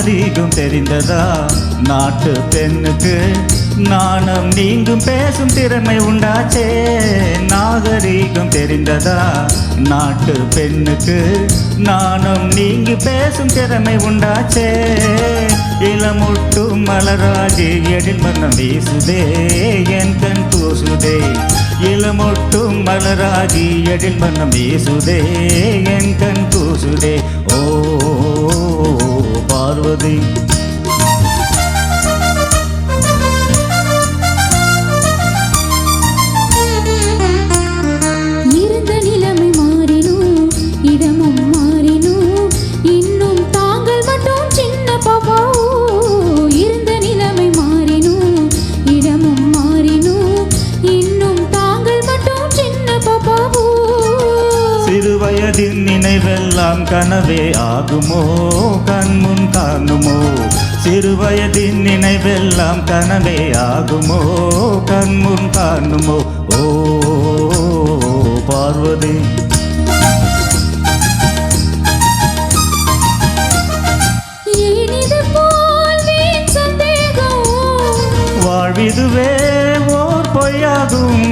நாகரீகம் தெரிந்ததா நாட்டு பெண்ணுக்கு நாணம் நீங்கும் பேசும் திறமை உண்டாச்சே நாகரீகம் தெரிந்ததா நாட்டு பெண்ணுக்கு நாணம் நீங்கி பேசும் திறமை உண்டாச்சே இளமுட்டு மலராஜி எழில் மனம் வீசுதே என் கண் கூசுதே இளமுட்டு மலராஜி எழில் மனம் வீசுதே என் கண் கூசுதே ஓ பார்வதி சிறுவயதின் நினைவெல்லாம் கனவே ஆகுமோ கண்முன் காணுமோ சிறுவயதின் நினைவெல்லாம் கனவே ஆகுமோ கண்முன் காணுமோ ஓ பார்வதி வாழ்விதுவே ஓர் பொய்யாகும்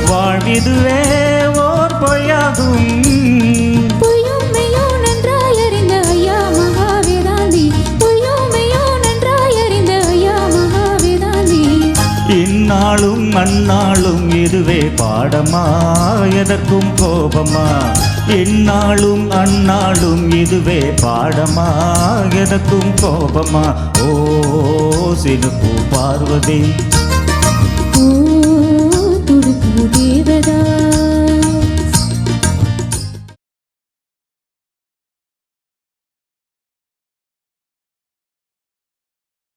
வாழ்விதுவே ஓர் பொய்யாகும் பொய்யும் மெய்யும் நன்றாய் அறிந்த ஐயா மகாவேதாந்தி பொய்யும் மெய்யும் நன்றாய் அறிந்த ஐயா மகாவேதாந்தி இந்நாளும் அந்நாளும் இதுவே பாடமா எதற்கும் கோபமா இந்நாளும் அந்நாளும் இதுவே பாடமா எதற்கும் கோபமா ஓ சினுப்பு பார்வதி ஓ